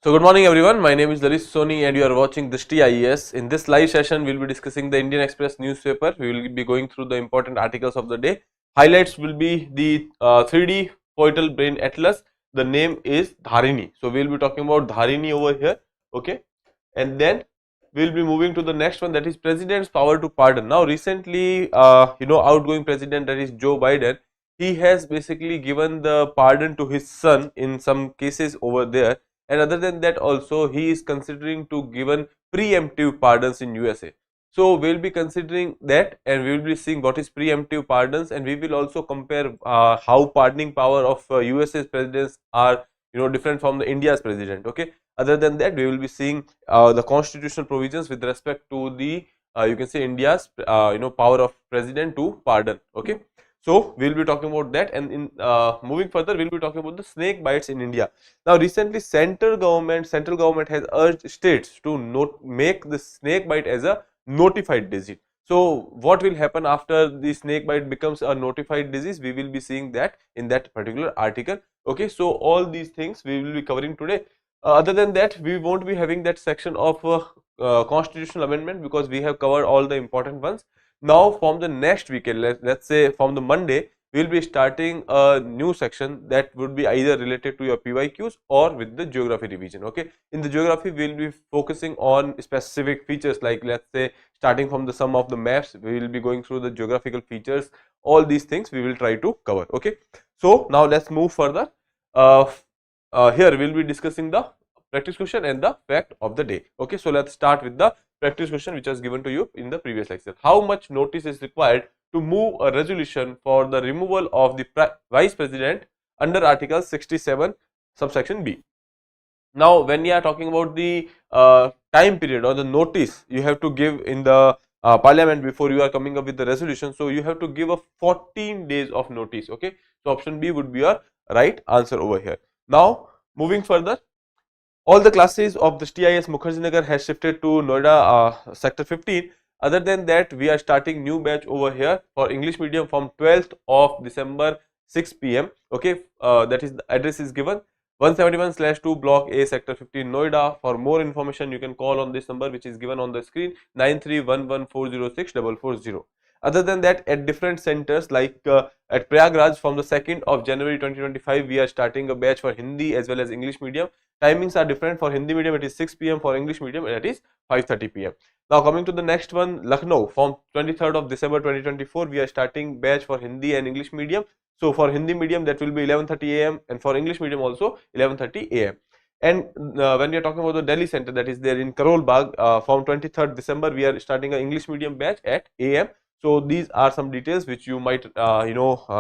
So good morning everyone, my name is Lalit Soni and you are watching Drishti IAS. In this live session, we will be discussing the Indian Express newspaper. We will be going through the important articles of the day. Highlights will be the 3D fetal brain atlas. The name is Dharini. So we will be talking about Dharini over here, okay. And then we will be moving to the next one, that is President's power to pardon. Now recently, outgoing President, that is Joe Biden, he has basically given the pardon to his son in some cases over there, and other than that also he is considering to given preemptive pardons in USA. So we will be considering that, and we will be seeing what is preemptive pardons, and we will also compare how pardoning power of USA's presidents are different from the India's president, okay. Other than that, we will be seeing the constitutional provisions with respect to the you can say India's power of president to pardon, okay. So we will be talking about that, and in moving further, we will be talking about the snake bites in India. Now recently central government has urged states to make the snake bite as a notified disease. So what will happen after the snake bite becomes a notified disease? We will be seeing that in that particular article, okay. So all these things we will be covering today. Other than that, we won't be having that section of constitutional amendment because we have covered all the important ones. Now from the next weekend, let's say from the Monday, we will be starting a new section that would be either related to your PYQs or with the geography revision, okay. In the geography, we will be focusing on specific features, like let's say starting from the sum of the maps, we will be going through the geographical features. All these things we will try to cover, okay. So now let's move further. Here we will be discussing the practice question and the fact of the day, okay. So let's start with the practice question which was given to you in the previous lecture. How much notice is required to move a resolution for the removal of the vice president under article 67 subsection B? Now when we are talking about the time period or the notice you have to give in the parliament before you are coming up with the resolution, so you have to give a 14 days of notice, okay. So option B would be your right answer over here. Now moving further, all the classes of the TIS Mukherjee Nagar has shifted to Noida sector 15. Other than that, we are starting new batch over here for English medium from 12th of December 6 p.m. okay. That is the address is given 171/2 block A sector 15 Noida. For more information you can call on this number which is given on the screen 9311406440. Other than that, at different centers like at Prayagraj from the 2nd of January 2025, we are starting a batch for Hindi as well as English medium. Timings are different. For Hindi medium it is 6 p.m, for English medium it is 5:30 p.m. Now coming to the next one, Lucknow from 23rd of December 2024, we are starting batch for Hindi and English medium. So for Hindi medium that will be 11:30 a.m. and for English medium also 11:30 a.m. And when we are talking about the Delhi center, that is there in Karol Bagh, from 23rd December we are starting an English medium batch at a.m. So these are some details which you might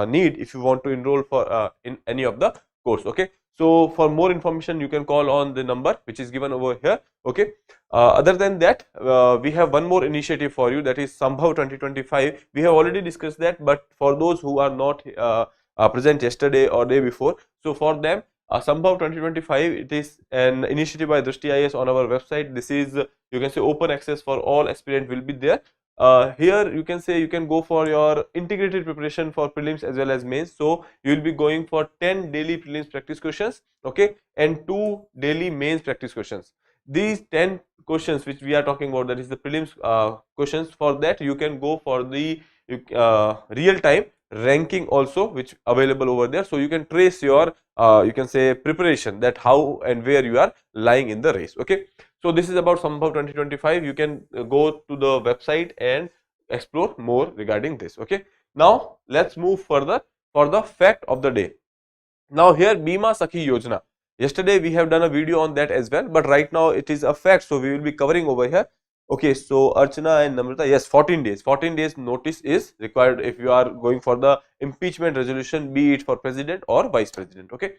need if you want to enroll for in any of the course, okay. So for more information you can call on the number which is given over here, okay. Other than that, we have one more initiative for you, that is Sambhav 2025. We have already discussed that, but for those who are not present yesterday or day before, so for them Sambhav 2025, it is an initiative by Drishti IAS on our website. This is you can say open access for all aspirant will be there. Here you can say you can go for your integrated preparation for prelims as well as mains. So you will be going for 10 daily prelims practice questions, okay, and 2 daily mains practice questions. These 10 questions which we are talking about, that is the prelims questions, for that you can go for the real time ranking also which available over there. So you can trace your you can say preparation, that how and where you are lying in the race, okay. So this is about Sambhav 2025. You can go to the website and explore more regarding this, okay. Now let's move further for the fact of the day. Now here Bima Sakhi Yojana, yesterday we have done a video on that as well, but right now it is a fact, so we will be covering over here, okay. So Archana and Namrata, yes, 14 days notice is required if you are going for the impeachment resolution, be it for president or vice president, okay.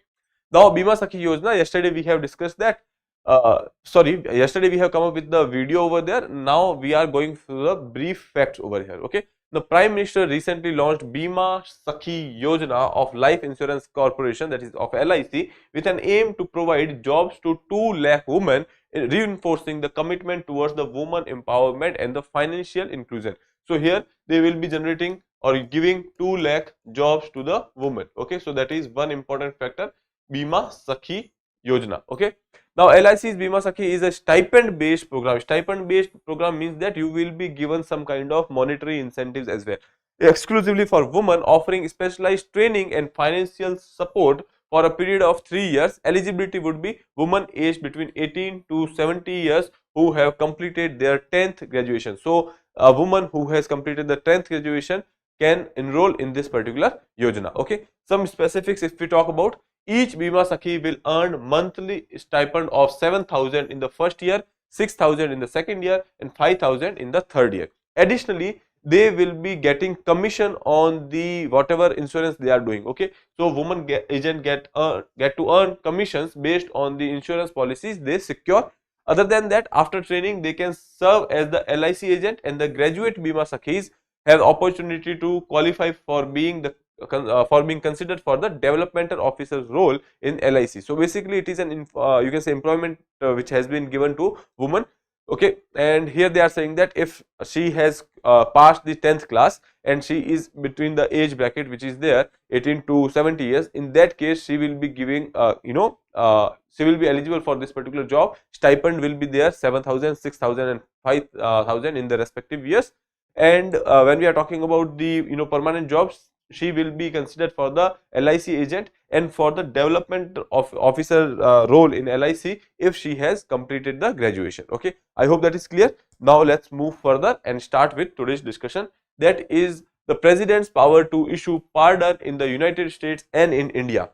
Now Bima Sakhi Yojana, yesterday we have discussed that. Yesterday we have come up with the video over there. Now we are going through the brief facts over here, okay. The Prime Minister recently launched Bima Sakhi Yojana of Life Insurance Corporation, that is of LIC, with an aim to provide jobs to 2 lakh women, reinforcing the commitment towards the woman empowerment and the financial inclusion. So here they will be generating or giving 2 lakh jobs to the women, okay. So that is one important factor, Bima Sakhi Yojana, okay. Now LIC's Bima Sakhi is a stipend based program. Stipend based program means that you will be given some kind of monetary incentives as well, exclusively for women, offering specialized training and financial support for a period of 3 years. Eligibility would be women aged between 18 to 70 years who have completed their 10th graduation. So a woman who has completed the 10th graduation can enroll in this particular Yojana. Okay, some specifics if we talk about, each Bima Sakhi will earn monthly stipend of 7,000 in the first year, 6,000 in the second year and 5,000 in the third year. Additionally, they will be getting commission on the whatever insurance they are doing. Okay, so women agent get to earn commissions based on the insurance policies they secure. Other than that, after training, they can serve as the LIC agent, and the graduate Bima Sakhis have opportunity to qualify for being the for being considered for the developmental officer's role in LIC. So basically, it is an you can say employment which has been given to women. Okay, and here they are saying that if she has passed the 10th class and she is between the age bracket which is there 18 to 70 years, in that case she will be giving she will be eligible for this particular job. Stipend will be there 7,000, 6,000 and 5,000 in the respective years. And when we are talking about the permanent jobs, she will be considered for the LIC agent and for the development of officer role in LIC if she has completed the graduation. Okay, I hope that is clear. Now let's move further and start with today's discussion, that is the president's power to issue pardon in the United States and in India.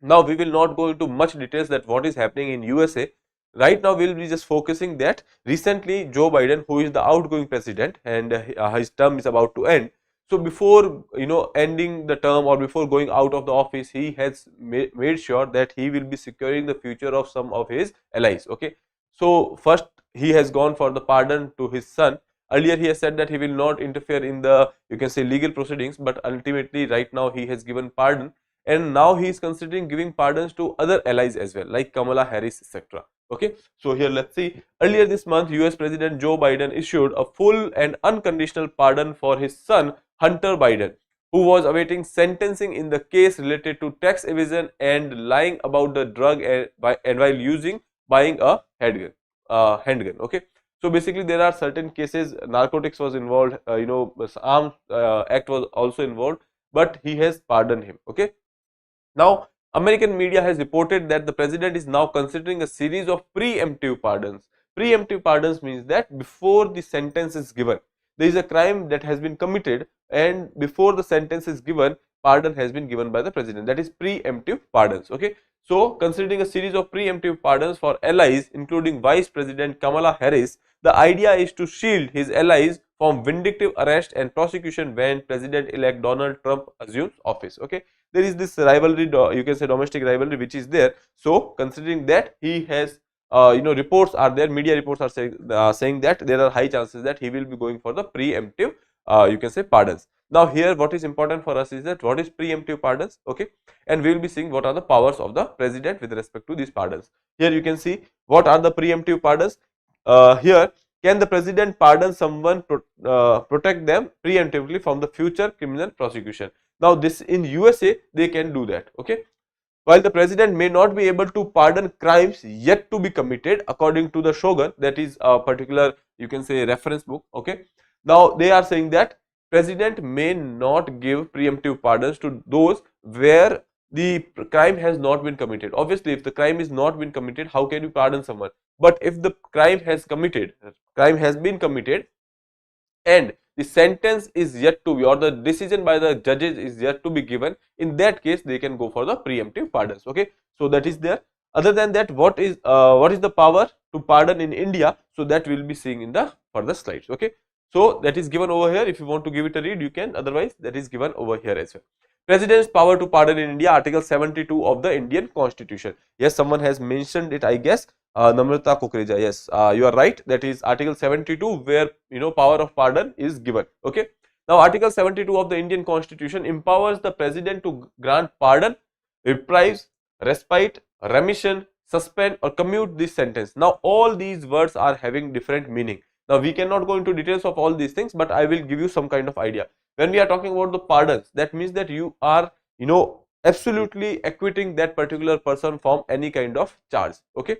Now we will not go into much details that what is happening in USA. Right now we will be just focusing that recently Joe Biden, who is the outgoing president and his term is about to end. So before ending the term or before going out of the office, he has made sure that he will be securing the future of some of his allies. Okay, so first he has gone for the pardon to his son. Earlier he has said that he will not interfere in the legal proceedings, but ultimately right now he has given pardon, and now he is considering giving pardons to other allies as well, like Kamala Harris, etc. Okay, so here let's see. Earlier this month, US President Joe Biden issued a full and unconditional pardon for his son Hunter Biden, who was awaiting sentencing in the case related to tax evasion and lying about the drug and while buying a handgun. Okay, so basically there are certain cases, narcotics was involved, arms act was also involved, but he has pardoned him. Okay, now American media has reported that the president is now considering a series of preemptive pardons. Preemptive pardons means that before the sentence is given, there is a crime that has been committed, and before the sentence is given, pardon has been given by the president. That is preemptive pardons. Okay, so considering a series of preemptive pardons for allies, including Vice President Kamala Harris, the idea is to shield his allies from vindictive arrest and prosecution when President-elect Donald Trump assumes office. Okay, there is this rivalry, you can say domestic rivalry, which is there. So considering that he has reports are there, media reports are saying that there are high chances that he will be going for the preemptive pardons. Now here what is important for us is that what is preemptive pardons. Okay, and we will be seeing what are the powers of the president with respect to these pardons. Here you can see what are the preemptive pardons. Here, can the president pardon someone, protect them preemptively from the future criminal prosecution? Now this in USA they can do that. Okay, while the president may not be able to pardon crimes yet to be committed according to the Shogun, that is a particular reference book. Okay, now they are saying that president may not give preemptive pardons to those where the crime has not been committed. Obviously, if the crime is not been committed, how can you pardon someone? But if the crime has been committed and the sentence is yet to be, or the decision by the judges is yet to be given, in that case they can go for the preemptive pardons. Okay, so that is there. Other than that, what is the power to pardon in India? So that we will be seeing in the further slides. Okay, so that is given over here. If you want to give it a read, you can. Otherwise, that is given over here as well. President's power to pardon in India, Article 72 of the Indian Constitution. Yes, someone has mentioned it, I guess. Namrata Kukreja, yes, you are right. That is Article 72, where power of pardon is given. Okay. Now Article 72 of the Indian Constitution empowers the president to grant pardon, reprise, respite, remission, suspend or commute this sentence. Now all these words are having different meaning. Now we cannot go into details of all these things, but I will give you some kind of idea. When we are talking about the pardons, that means that you are absolutely acquitting that particular person from any kind of charge. Okay,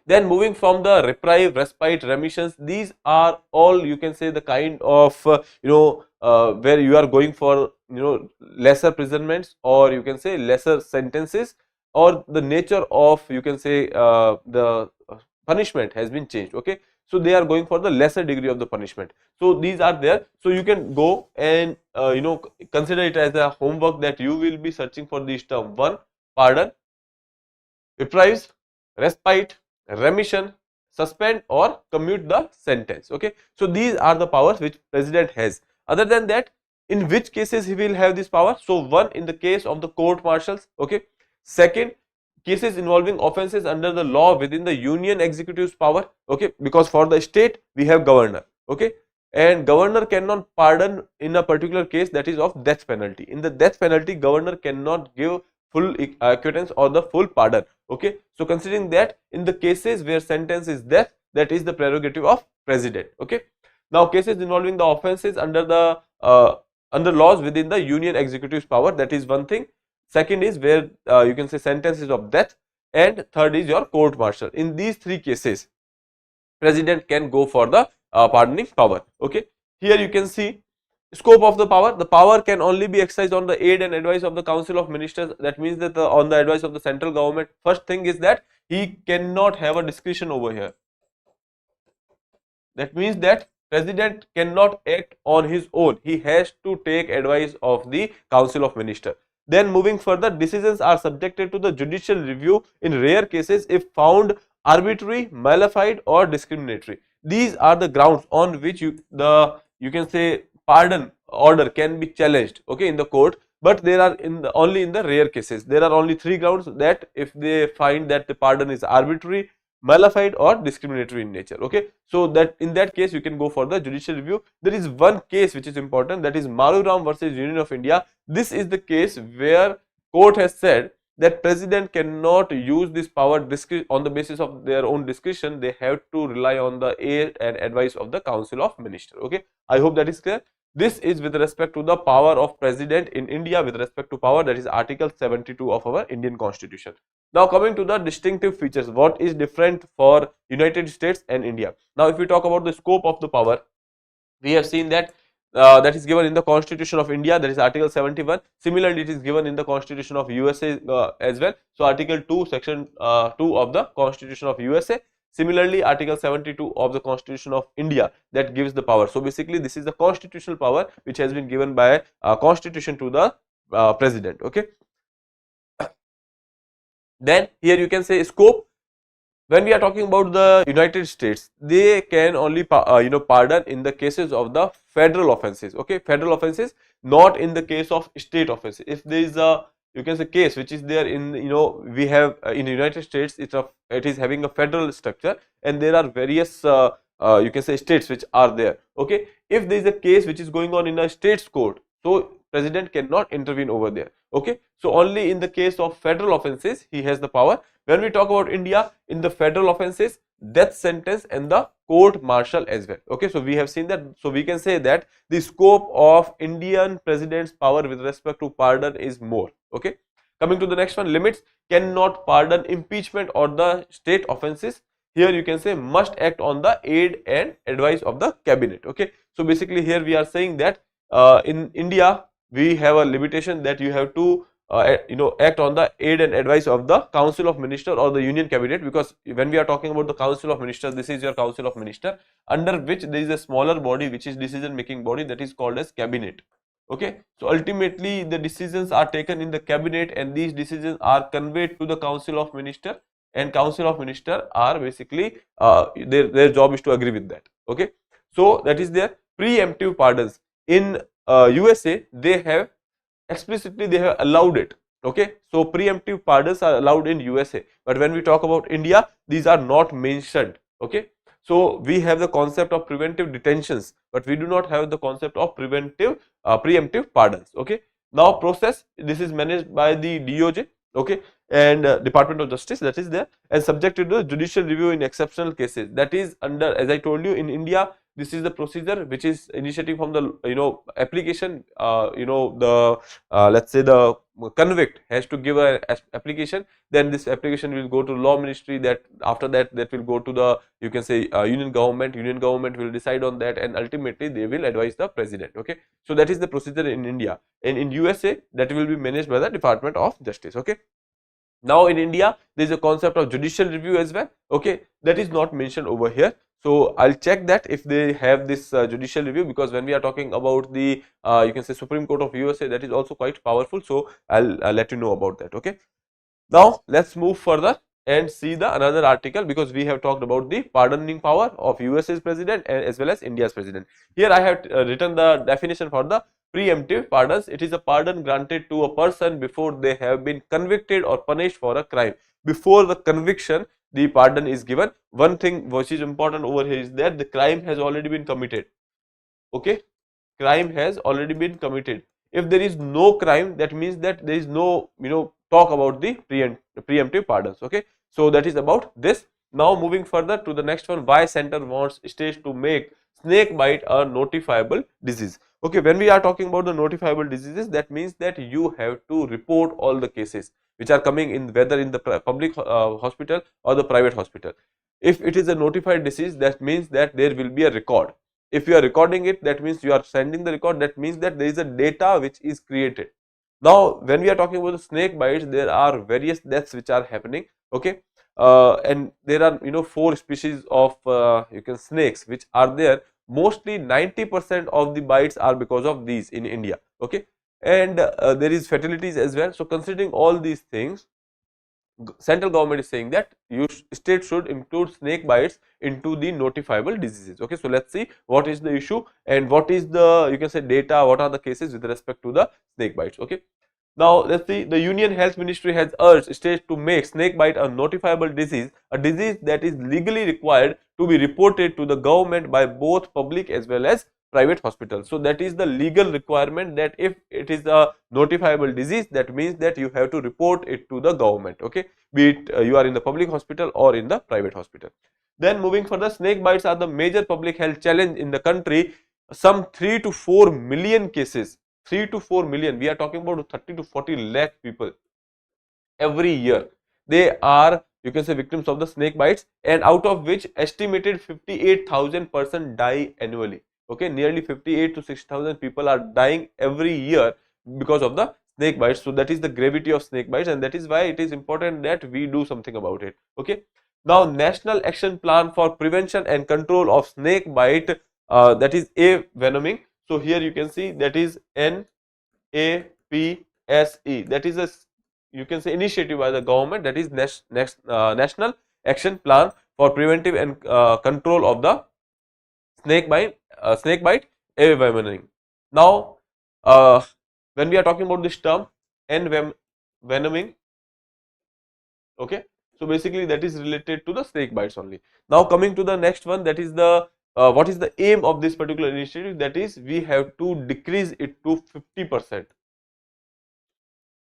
Then moving from the reprieve, respite, remissions, these are all, you can say, the kind of where you are going for lesser imprisonments, or you can say lesser sentences, or the nature of, you can say, the punishment has been changed. Okay, so they are going for the lesser degree of the punishment. So these are there. So you can go and consider it as a homework that you will be searching for these terms: one, pardon; reprise; respite; remission; suspend or commute the sentence. Okay, so these are the powers which president has. Other than that, in which cases he will have this power? So one, in the case of the court martials. Okay, second, cases involving offences under the law within the union executive's power. Okay, because for the state we have governor. Okay, and governor cannot pardon in a particular case, that is of death penalty. In the death penalty, governor cannot give full acquittance or the full pardon. Okay, so considering that, in the cases where sentence is death, that is the prerogative of president. Okay, now cases involving the offences under the under laws within the union executive's power, that is one thing. Second is where you can say sentence is of death, and third is your court martial. In these three cases, president can go for the pardoning power. Okay, here you can see scope of the power. The power can only be exercised on the aid and advice of the council of ministers. That means that on the advice of the central government. First thing is that he cannot have a discretion over here. That means that president cannot act on his own. He has to take advice of the council of ministers. Then moving further, decisions are subjected to the judicial review in rare cases if found arbitrary, malefied or discriminatory. These are the grounds on which you can say pardon order can be challenged, okay, in the court. But there are only in the rare cases. There are only three grounds that if they find that the pardon is arbitrary, malefied or discriminatory in nature. Okay, so that in that case you can go for the judicial review. There is one case which is important, that is Maruram versus Union of India. This is the case where court has said that president cannot use this power on the basis of their own discretion. They have to rely on the aid and advice of the council of ministers. Okay, I hope that is clear. This is with respect to the power of president in India with respect to power, that is article 72 of our Indian constitution. Now coming to the distinctive features, what is different for United States and India. Now if we talk about the scope of the power, we have seen that that is given in the Constitution of India, that is article 71. Similarly, it is given in the Constitution of USA as well. So article 2 section 2 of the Constitution of USA. Similarly, article 72 of the Constitution of India, that gives the power. So basically this is the constitutional power which has been given by constitution to the president. Okay, then here you can say scope. When we are talking about the United States, they can only pardon in the cases of the federal offences. Okay, federal offences, not in the case of state offences. If there is a, you can say, case which is there in, we have in the United States, it is having a federal structure and there are various you can say states which are there. Okay, if there is a case which is going on in a state's court, so president cannot intervene over there. Okay, so only in the case of federal offences he has the power. When we talk about India, in the federal offences, death sentence and the court martial as well. Okay, so we have seen that. So we can say that the scope of Indian president's power with respect to pardon is more. Okay, coming to the next one, limits: cannot pardon impeachment or the state offences. Here you can say must act on the aid and advice of the cabinet. Okay, so basically here we are saying that in India we have a limitation that you have to act on the aid and advice of the council of minister or the union cabinet, because when we are talking about the council of ministers, this is your council of minister, under which there is a smaller body which is decision making body, that is called as cabinet. Okay, so ultimately the decisions are taken in the cabinet and these decisions are conveyed to the council of minister, and council of minister are basically their job is to agree with that. Okay, so that is their preemptive pardons. In USA they have explicitly, they have allowed it. Okay, so preemptive pardons are allowed in USA, but when we talk about India, these are not mentioned. Okay, so we have the concept of preventive detentions, but we do not have the concept of preemptive pardons. Okay, now process, this is managed by the DOJ. Okay, and Department of Justice, that is there, and subjected to judicial review in exceptional cases. That is under, as I told you, in India this is the procedure which is initiating from the application, let's say the convict has to give a application, then this application will go to law ministry, that after that will go to the, you can say, union government will decide on that, and ultimately they will advise the president. Okay, so that is the procedure in India, and in USA that will be managed by the Department of Justice. Okay, now in India there is a concept of judicial review as well. Okay, that is not mentioned over here, so I'll check that if they have this judicial review, because when we are talking about the you can say Supreme Court of USA, that is also quite powerful, so I'll let you know about that. Okay, now let's move further and see the another article, because we have talked about the pardoning power of USA's president and as well as India's president. Here I have written the definition for the preemptive pardons. It is a pardon granted to a person before they have been convicted or punished for a crime. Before the conviction, the pardon is given. One thing which is important over here is that the crime has already been committed. Okay, crime has already been committed. If there is no crime, that means that there is no, talk about the preemptive pardons. Okay, so that is about this. Now moving further to the next one, why center wants states to make snake bite a notifiable disease. Okay, when we are talking about the notifiable diseases, that means that you have to report all the cases which are coming in, whether in the public hospital or the private hospital. If it is a notified disease, that means that there will be a record. If you are recording it, that means you are sending the record, that means that there is a data which is created. Now when we are talking about the snake bites, there are various deaths which are happening. Okay, and there are 4 species of you can snakes which are there. Mostly 90% of the bites are because of these in India. Okay, and there is fatalities as well. So considering all these things, central government is saying that state should include snake bites into the notifiable diseases. Okay, so let's see what is the issue and what is the, you can say, data, what are the cases with respect to the snake bites. Okay, now let's see, the Union Health Ministry has urged states to make snake bite a notifiable disease, a disease that is legally required to be reported to the government by both public as well as private hospitals. So that is the legal requirement, that if it is a notifiable disease, that means that you have to report it to the government. Okay, be it you are in the public hospital or in the private hospital. Then moving further, snake bites are the major public health challenge in the country. Some 3 to 4 million cases, 3 to 4 million, we are talking about 30 to 40 lakh people every year, they are, you can say, victims of the snake bites, and out of which estimated 58,000 persons die annually. Okay, nearly 58 to 60,000 people are dying every year because of the snake bites. So that is the gravity of snake bites, and that is why it is important that we do something about it. Okay, now National Action Plan for Prevention and Control of Snake Bite, that is A venoming. So here you can see that is NAPSE, that is a, you can say, initiative by the government, that is National Action Plan for Preventive and Control of the snake bite venoming. Now when we are talking about this term venoming, okay, so basically that is related to the snake bites only. Now coming to the next one, that is the what is the aim of this particular initiative, that is we have to decrease it to 50%.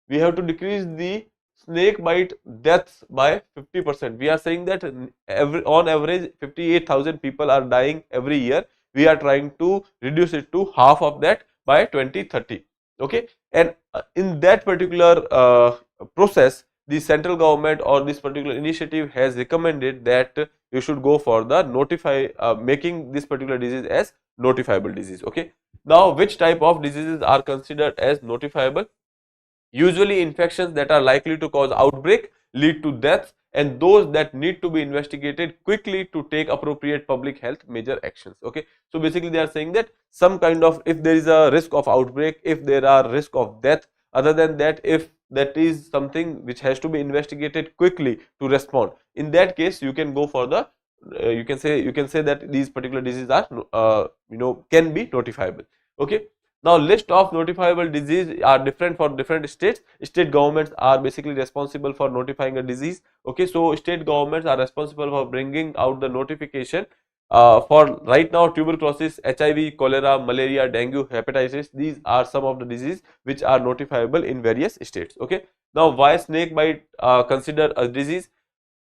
We have to decrease the snake bite deaths by 50%. We are saying that on average 58,000 people are dying every year. We are trying to reduce it to half of that by 2030. Okay, and in that particular process, the central government or this particular initiative has recommended that you should go for the making this particular disease as notifiable disease. Okay, now which type of diseases are considered as notifiable? Usually infections that are likely to cause outbreak, lead to death, and those that need to be investigated quickly to take appropriate public health major actions. Okay, so basically they are saying that some kind of, if there is a risk of outbreak, if there are risk of death, other than that, if that is something which has to be investigated quickly to respond, in that case you can go for the you can say that these particular diseases are can be notifiable. Okay, now list of notifiable disease are different for different states. State governments are basically responsible for notifying a disease. Okay, so state governments are responsible for bringing out the notification for right now tuberculosis, HIV, cholera, malaria, dengue, hepatitis. These are some of the diseases which are notifiable in various states. Okay, now why snake bite considered a disease?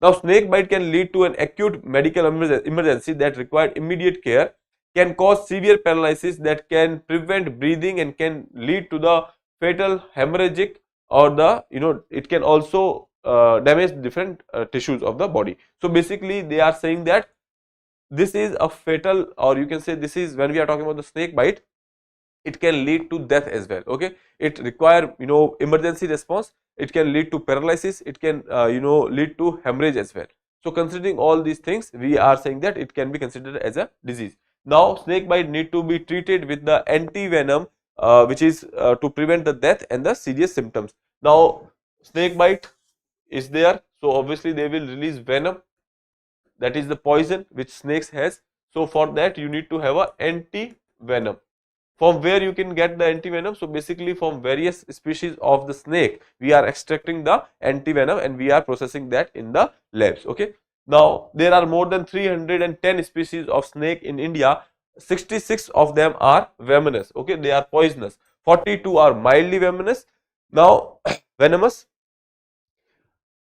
Now snake bite can lead to an acute medical emergency that required immediate care, can cause severe paralysis that can prevent breathing, and can lead to the fatal hemorrhagic or the, it can also damage different tissues of the body. So basically they are saying that this is a fatal, or you can say this is, when we are talking about the snake bite, it can lead to death as well. Okay, it require, emergency response, it can lead to paralysis, it can lead to hemorrhage as well. So considering all these things, we are saying that it can be considered as a disease. Now snake bite need to be treated with the anti venom, which is to prevent the death and the serious symptoms. Now snake bite is there, so obviously they will release venom, that is the poison which snakes has. So for that you need to have a anti venom. From where you can get the antivenom? So basically from various species of the snake we are extracting the antivenom and we are processing that in the labs. Okay, now there are more than 310 species of snake in India. 66 of them are venomous. Okay, they are poisonous. 42 are mildly venomous. Now venomous,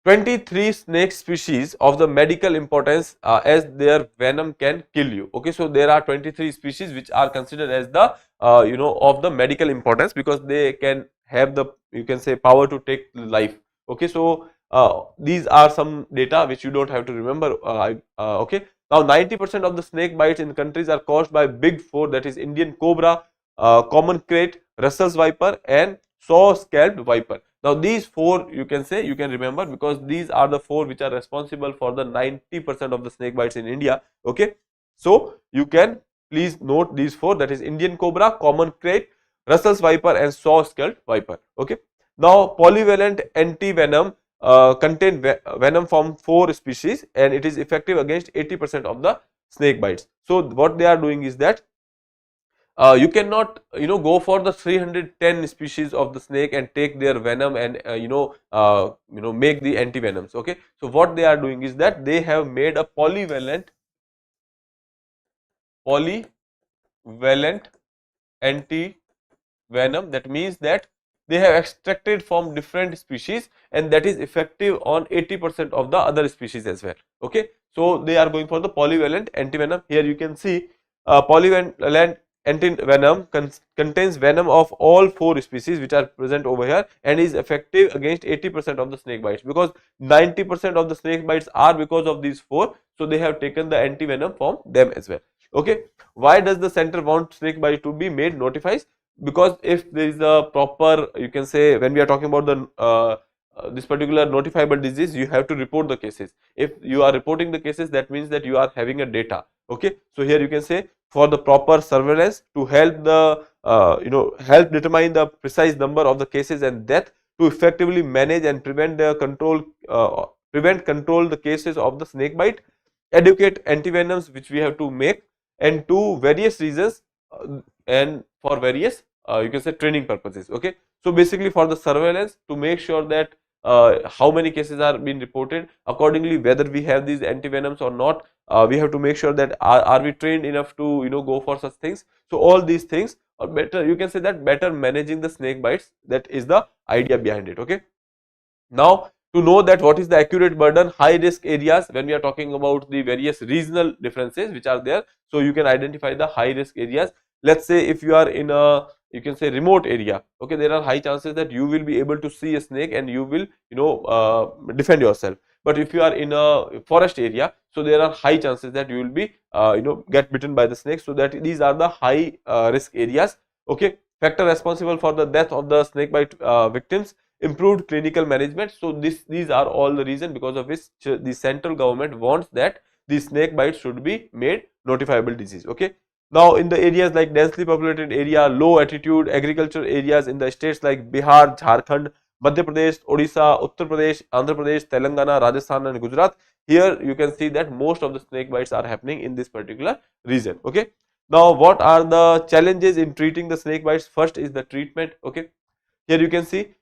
23 snake species of the medical importance, as their venom can kill you. Okay, so there are 23 species which are considered as the of the medical importance, because they can have the, you can say, power to take life. Okay, so these are some data which you don't have to remember. Okay, now 90% of the snake bites in countries are caused by big four, that is Indian cobra, common krait, Russell's viper and saw scalped viper. Now these four, you can say, you can remember, because these are the four which are responsible for the 90% of the snake bites in India. Okay, so you can please note these four, that is Indian cobra, common krait, Russell's viper and saw scalped viper. Okay, now polyvalent anti-venom contain venom from 4 species and it is effective against 80% of the snake bites. So what they are doing is that you cannot go for the 310 species of the snake and take their venom and make the antivenoms. Okay, so what they are doing is that they have made a polyvalent anti venom. That means that they have extracted from different species and that is effective on 80% of the other species as well. Okay, so they are going for the polyvalent antivenom. Here you can see polyvalent antivenom contains venom of all 4 species which are present over here and is effective against 80% of the snake bites, because 90% of the snake bites are because of these 4. So they have taken the antivenom from them as well. Okay, why does the center want snake bite to be made notifies? Because if there is a proper, you can say, when we are talking about the this particular notifiable disease, you have to report the cases. If you are reporting the cases, that means that you are having a data. Okay, so here you can say for the proper surveillance to help the help determine the precise number of the cases and death, to effectively manage and prevent the control the cases of the snake bite, educate antivenoms which we have to make, and to various reasons and for various you can say training purposes. Okay, so basically for the surveillance, to make sure that how many cases are being reported, accordingly whether we have these antivenoms or not, we have to make sure that are we trained enough to go for such things. So all these things, or better, you can say that better managing the snake bites, that is the idea behind it. Okay, now to know that what is the accurate burden, high risk areas, when we are talking about the various regional differences which are there, so you can identify the high risk areas. Let's say if you are in a, you can say, remote area, okay, there are high chances that you will be able to see a snake and you will defend yourself. But if you are in a forest area, so there are high chances that you will be get bitten by the snake. So that these are the high risk areas. Okay, factor responsible for the death of the snake bite victims, improved clinical management. So these are all the reason because of which the central government wants that the snake bite should be made notifiable disease. Okay, now in the areas like densely populated area, low altitude agriculture areas in the states like Bihar, Jharkhand, Madhya Pradesh, Odisha, Uttar Pradesh, Andhra Pradesh, Telangana, Rajasthan and Gujarat, here you can see that most of the snake bites are happening in this particular region. Okay, now what are the challenges in treating the snake bites? First is the treatment. Okay, here you can see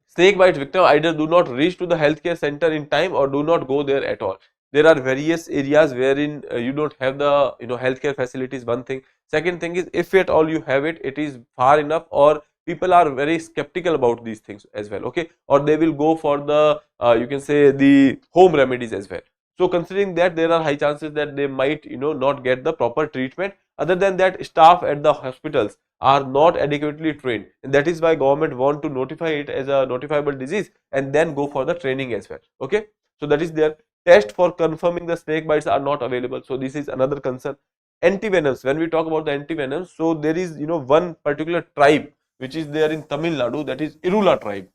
snake bite victim either do not reach to the healthcare center in time or do not go there at all. There are various areas wherein you don't have the healthcare facilities. One thing. Second thing is, if at all you have it, it is far enough, or people are very skeptical about these things as well. Okay, or they will go for the you can say the home remedies as well. So considering that, there are high chances that they might not get the proper treatment. Other than that, staff at the hospitals are not adequately trained, and that is why government want to notify it as a notifiable disease and then go for the training as well. Okay, so that is there. Test for confirming the snake bites are not available, so this is another concern. Antivenoms, when we talk about the antivenoms, so there is one particular tribe which is there in Tamil Nadu, that is Irula tribe.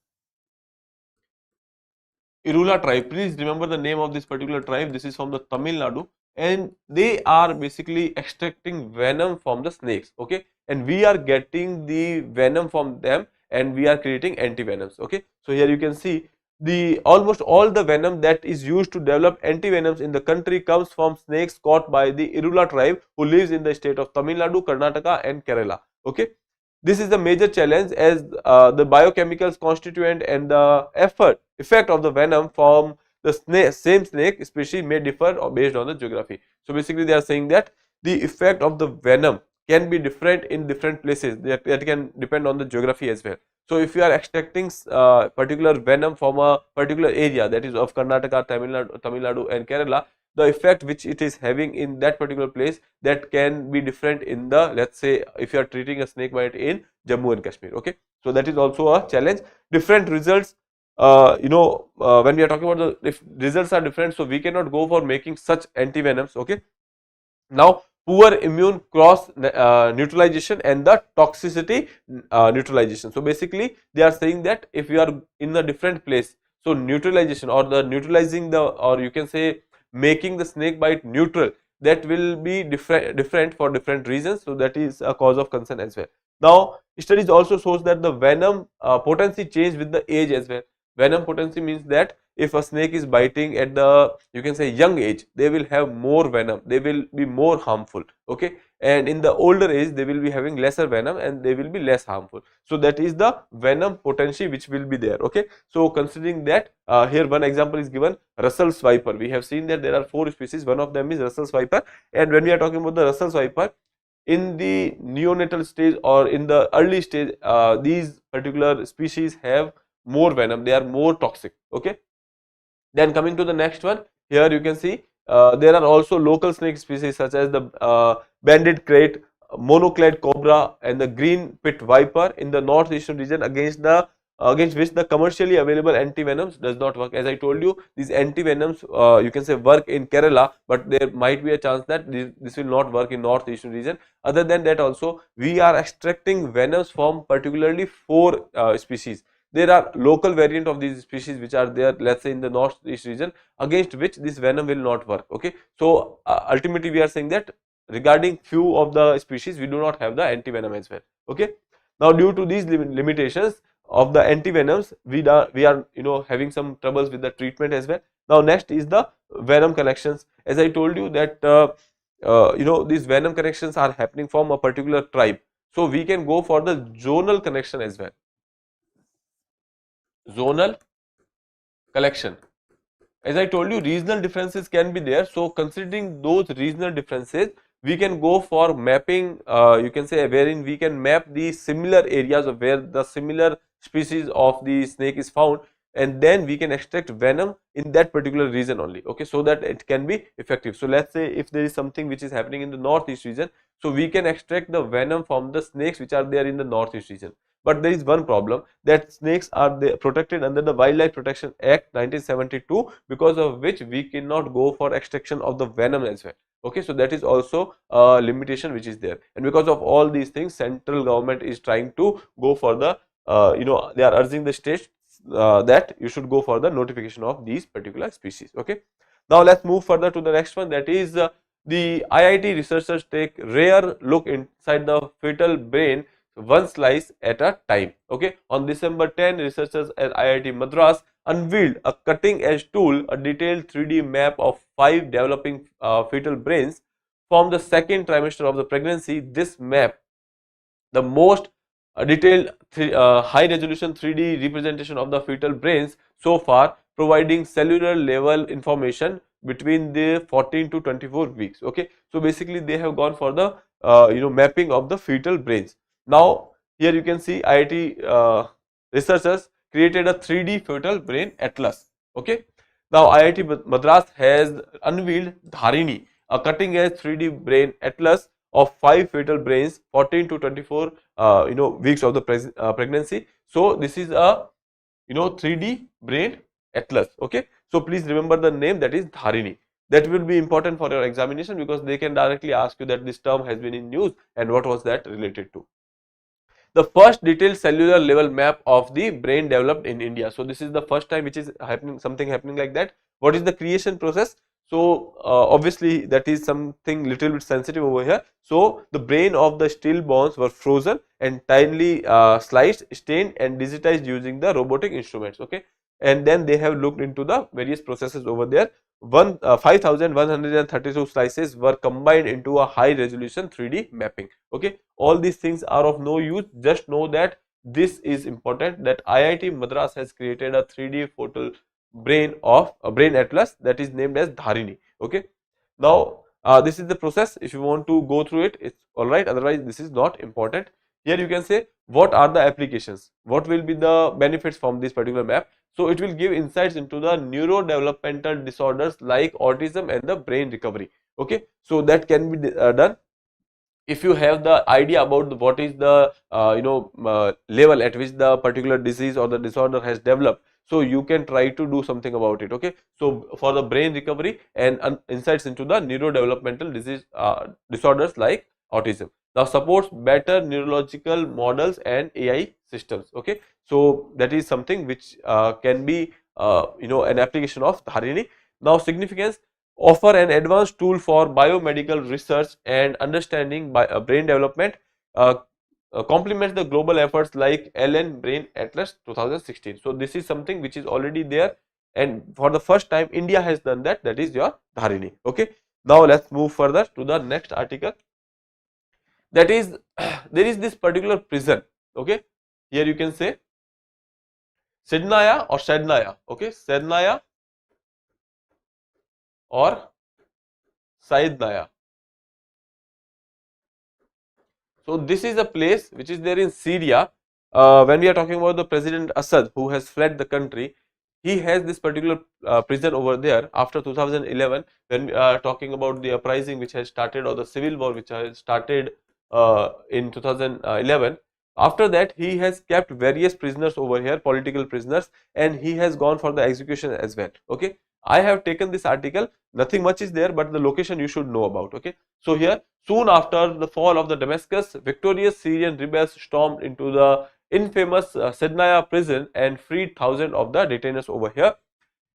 Irula tribe, please remember the name of this particular tribe. This is from the Tamil Nadu, and they are basically extracting venom from the snakes. Okay, and we are getting the venom from them and we are creating antivenoms. Okay, so here you can see the almost all the venom that is used to develop antivenoms in the country comes from snakes caught by the Irula tribe, who lives in the state of Tamil Nadu, Karnataka and Kerala. Okay, this is the major challenge, as the biochemicals constituent and the effect of the venom from the same snake species may differ based on the geography. So basically they are saying that the effect of the venom can be different in different places, that can depend on the geography as well. So if you are extracting particular venom from a particular area, that is of Karnataka, Tamil Nadu and Kerala, the effect which it is having in that particular place, that can be different in the, let's say if you are treating a snake bite in Jammu and Kashmir. Okay, so that is also a challenge. Different results, when we are talking about the, if results are different, so we cannot go for making such antivenoms. Okay, now poor immune cross neutralization and the toxicity neutralization. So basically they are saying that if you are in a different place, so neutralization or the neutralizing the, or you can say making the snake bite neutral, that will be different for different reasons. So that is a cause of concern as well. Now studies also shows that the venom potency change with the age as well. Venom potency means that if a snake is biting at the, you can say, young age, they will have more venom, they will be more harmful. Okay, and in the older age they will be having lesser venom and they will be less harmful. So that is the venom potency which will be there. Okay, so considering that, here one example is given, Russell's viper. We have seen that there are 4 species, one of them is Russell's viper, and when we are talking about the Russell's viper, in the neonatal stage or in the early stage, these particular species have more venom, they are more toxic. Okay, then coming to the next one, here you can see there are also local snake species such as the banded krait, monoclad cobra and the green pit viper in the northeastern region, against which the commercially available antivenoms does not work. As I told you, these antivenoms you can say work in Kerala, but there might be a chance that this will not work in northeastern region. Other than that also, we are extracting venoms from particularly 4 species. There are local variant of these species which are there, let's say in the northeast region, against which this venom will not work. Okay, so ultimately we are saying that regarding few of the species we do not have the antivenom as well. Okay, now due to these limitations of the antivenoms, we are having some troubles with the treatment as well. Now next is the venom connections. As I told you that these venom connections are happening from a particular tribe, so we can go for the zonal connection as well. Zonal collection. As I told you, regional differences can be there. So considering those regional differences, we can go for mapping, you can say, wherein we can map the similar areas of where the similar species of the snake is found, and then we can extract venom in that particular region only. Okay, so that it can be effective. So let's say if there is something which is happening in the northeast region, so we can extract the venom from the snakes which are there in the northeast region. But there is one problem, that snakes are protected under the Wildlife Protection Act 1972, because of which we cannot go for extraction of the venom as well. Okay, so that is also a limitation which is there, and because of all these things, central government is trying to go for the they are urging the states that you should go for the notification of these particular species. Okay, now let's move further to the next one, that is the IIT researchers take rare look inside the fetal brain, one slice at a time. Okay, on December 10, researchers at IIT Madras unveiled a cutting edge tool, a detailed 3D map of 5 developing fetal brains from the second trimester of the pregnancy. This map, the most detailed high resolution 3D representation of the fetal brains so far, providing cellular level information between the 14 to 24 weeks. Okay, so basically they have gone for the mapping of the fetal brains. Now here you can see IIT researchers created a 3D fetal brain atlas. Okay, now IIT Madras has unveiled Dharini, a cutting edge 3D brain atlas of 5 fetal brains 14 to 24 weeks of the pregnancy. So this is a 3D brain atlas. Okay, so please remember the name, that is Dharini. That will be important for your examination because they can directly ask you that this term has been in news and what was that related to. The first detailed cellular level map of the brain developed in India. So this is the first time which is happening, something happening like that. What is the creation process? So obviously that is something little bit sensitive over here. So the brain of the stillborns were frozen and tinely sliced, stained and digitized using the robotic instruments. Okay, and then they have looked into the various processes over there. 5,132 slices were combined into a high resolution 3D mapping. Okay, all these things are of no use. Just know that this is important, that IIT Madras has created a 3D photo brain of a brain atlas that is named as Dharini. Okay, now this is the process. If you want to go through it, it's all right. Otherwise, this is not important. Here you can say what are the applications, what will be the benefits from this particular map. So it will give insights into the neurodevelopmental disorders like autism and the brain recovery. Okay, so that can be done if you have the idea about what is the level at which the particular disease or the disorder has developed. So you can try to do something about it. Okay, so for the brain recovery and insights into the neurodevelopmental disease disorders like autism. Now supports better neurological models and AI systems. Okay, so that is something which can be an application of Dharini. Now significance: offer an advanced tool for biomedical research and understanding by brain development, uh, complements the global efforts like LN Brain Atlas 2016. So this is something which is already there, and for the first time India has done that, that is your Dharini. Okay, now let's move further to the next article. That is there is this particular prison. Okay, here you can say Saydnaya or Saydnaya. Okay, Saydnaya or Saydnaya. So this is a place which is there in Syria. When we are talking about the President Assad, who has fled the country, he has this particular prison over there after 2011. When we are talking about the uprising which has started, or the civil war which has started in 2011, after that he has kept various prisoners over here, political prisoners, and he has gone for the execution as well. Okay, I have taken this article. Nothing much is there, but the location you should know about. Okay, so here, soon after the fall of the Damascus, victorious Syrian rebels stormed into the infamous Saydnaya prison and freed thousands of the detainees over here.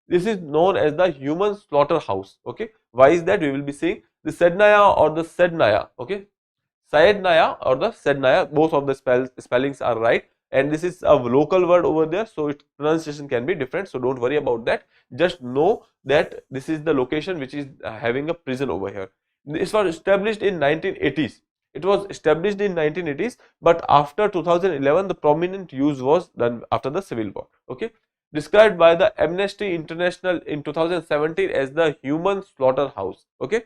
This is known as the human slaughterhouse. Okay, why is that? We will be seeing the Saydnaya or the Saydnaya. Okay, Saydnaya or the Saydnaya, both of the spellings are right, and this is a local word over there, so its pronunciation can be different. So don't worry about that. Just know that this is the location which is having a prison over here. This was established in 1980s. It was established in 1980s, but after 2011, the prominent use was done after the civil war. Okay, described by the Amnesty International in 2017 as the human slaughterhouse. Okay,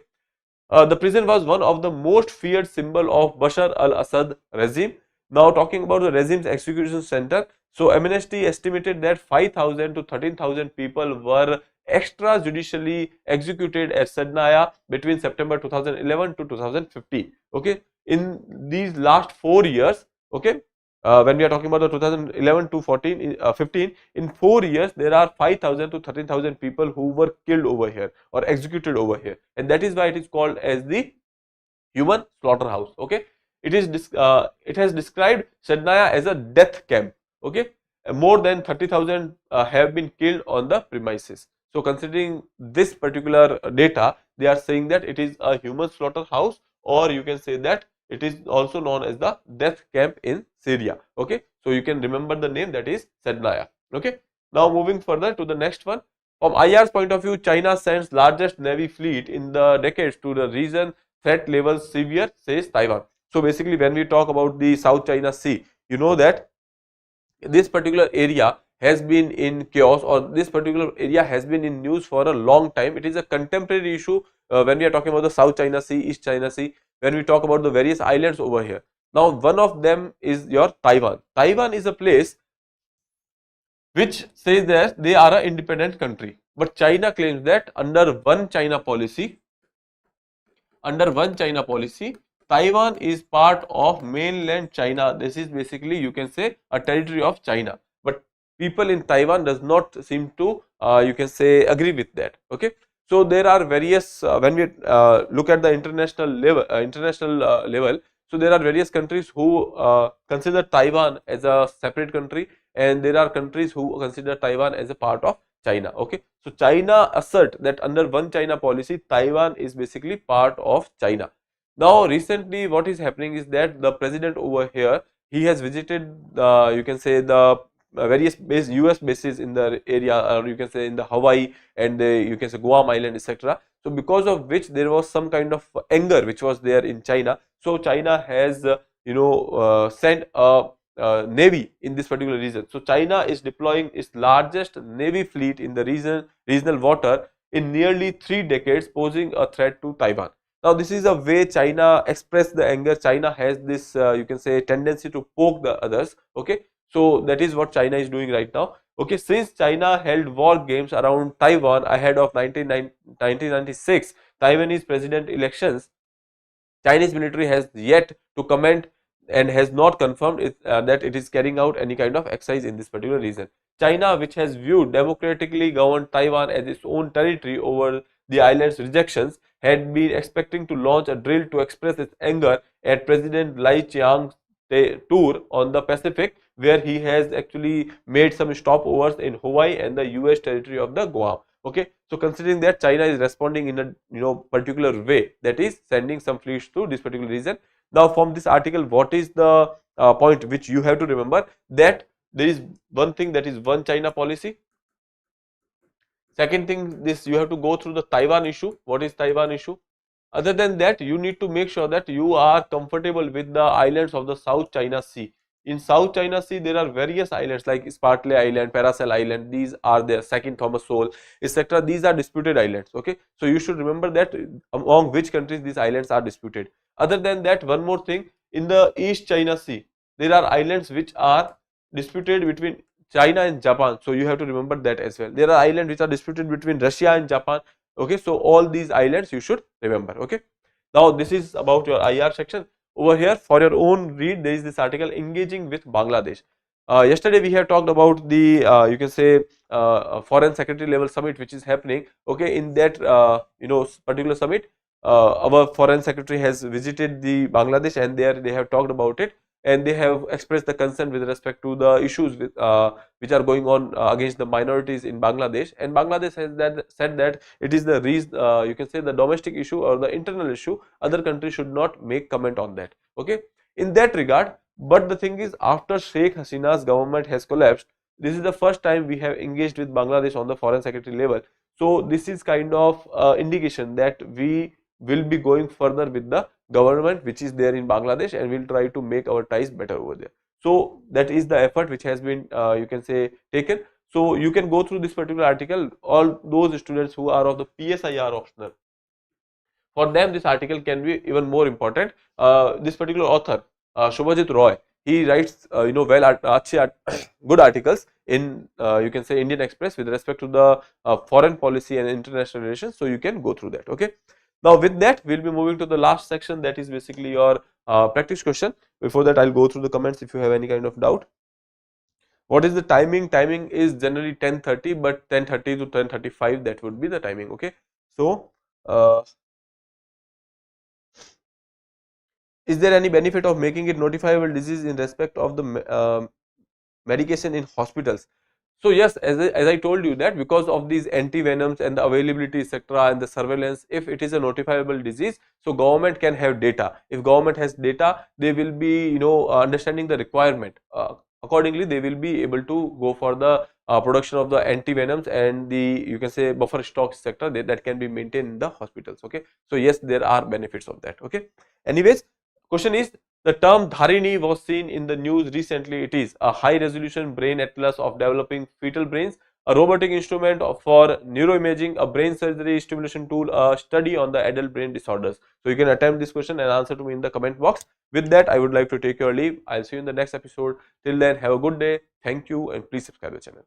the prison was one of the most feared symbol of Bashar al-Assad regime. Now talking about the regime's execution center, so Amnesty estimated that 5,000 to 13,000 people were extrajudicially executed at Saydnaya between September 2011 to 2015. Okay, in these last 4 years, okay, when we are talking about the 2011 to 15, in 4 years there are 5,000 to 13,000 people who were killed over here or executed over here, and that is why it is called as the human slaughterhouse. Okay, it has described Saydnaya as a death camp. Okay, more than 30,000 have been killed on the premises. So considering this particular data, they are saying that it is a human slaughterhouse, or you can say that it is also known as the death camp in Syria. Okay, so you can remember the name, that is Saydnaya. Okay, now moving further to the next one. From IR's point of view, China sends largest navy fleet in the decades to the region. Threat levels severe, says Taiwan. So basically, when we talk about the South China Sea, you know that this particular area has been in chaos, or this particular area has been in news for a long time. It is a contemporary issue when we are talking about the South China Sea, East China Sea, when we talk about the various islands over here. Now, one of them is your Taiwan. Taiwan is a place which says that they are an independent country, but China claims that under one China policy, Taiwan is part of mainland China. This is basically, you can say, a territory of China, but people in Taiwan does not seem to, you can say, agree with that. Okay, so there are various, when we look at the international level, so there are various countries who consider Taiwan as a separate country, and there are countries who consider Taiwan as a part of China. Okay, so China assert that under one China policy, Taiwan is basically part of China. Now recently what is happening is that the president over here, he has visited, you can say, the various US bases in the area, or you can say in the Hawaii and the, you can say, Guam Island, etc. So because of which there was some kind of anger which was there in China. So China has sent a navy in this particular region. So China is deploying its largest navy fleet in the regional water in nearly 3 decades, posing a threat to Taiwan. Now this is a way China express the anger. China has this, you can say, tendency to poke the others. Okay, so that is what China is doing right now. Okay, since China held war games around Taiwan ahead of 1996 Taiwanese president elections, Chinese military has yet to comment and has not confirmed that it is carrying out any kind of exercise in this particular region. China, which has viewed democratically governed Taiwan as its own territory over the island's rejections, had been expecting to launch a drill to express its anger at President Lai Chiang's tour on the Pacific, where he has actually made some stopovers in Hawaii and the US territory of the Guam. Okay, so considering that China is responding in a particular way, that is sending some fleets to this particular region. Now from this article, what is the point which you have to remember, that there is one thing, that is one China policy. Second thing, this you have to go through the Taiwan issue. What is Taiwan issue? Other than that, you need to make sure that you are comfortable with the islands of the South China Sea. In South China Sea, there are various islands like Spratly Island, Paracel Island. These are there, Second Thomas Shoal, etc. These are disputed islands. Okay, so you should remember that among which countries these islands are disputed. Other than that, one more thing, in the East China Sea, there are islands which are disputed between China and Japan. So you have to remember that as well. There are islands which are disputed between Russia and Japan. Okay, so all these islands you should remember. Okay, now this is about your IR section. Over here for your own read, there is this article, engaging with Bangladesh. Yesterday we have talked about the you can say foreign secretary level summit which is happening. Okay, in that particular summit, our foreign secretary has visited the Bangladesh, and there they have talked about it, and they have expressed the concern with respect to the issues with which are going on against the minorities in Bangladesh. And Bangladesh has said that it is the reason, you can say, the domestic issue or the internal issue. Other countries should not make comment on that. Okay, in that regard. But the thing is, after Sheikh Hasina's government has collapsed, this is the first time we have engaged with Bangladesh on the foreign secretary level. So this is kind of indication that we will be going further with the government which is there in Bangladesh, and we'll try to make our ties better over there. So that is the effort which has been you can say taken. So you can go through this particular article. All those students who are of the PSIR optional, for them this article can be even more important. This particular author, Shubhajit Roy, he writes good articles in you can say Indian Express with respect to the foreign policy and international relations. So you can go through that. Okay. Now with that, we'll be moving to the last section, that is basically your practice question. Before that, I'll go through the comments if you have any kind of doubt. What is the timing? Timing is generally 10:30, but 10:30 to 10:35, that would be the timing. Okay. So is there any benefit of making it notifiable disease in respect of the medication in hospitals? So yes, as I told you, that because of these antivenoms and the availability, etc., and the surveillance, if it is a notifiable disease, so government can have data. If government has data, they will be understanding the requirement. Accordingly, they will be able to go for the production of the antivenoms and the, you can say, buffer stocks, etc., that can be maintained in the hospitals. Okay, so yes, there are benefits of that. Okay, anyways, question is, the term Dharini was seen in the news recently. It is a high resolution brain atlas of developing fetal brains, a robotic instrument for neuroimaging, a brain surgery stimulation tool, a study on the adult brain disorders. So you can attempt this question and answer to me in the comment box. With that, I would like to take your leave. I'll see you in the next episode. Till then, have a good day. Thank you, and please subscribe the channel.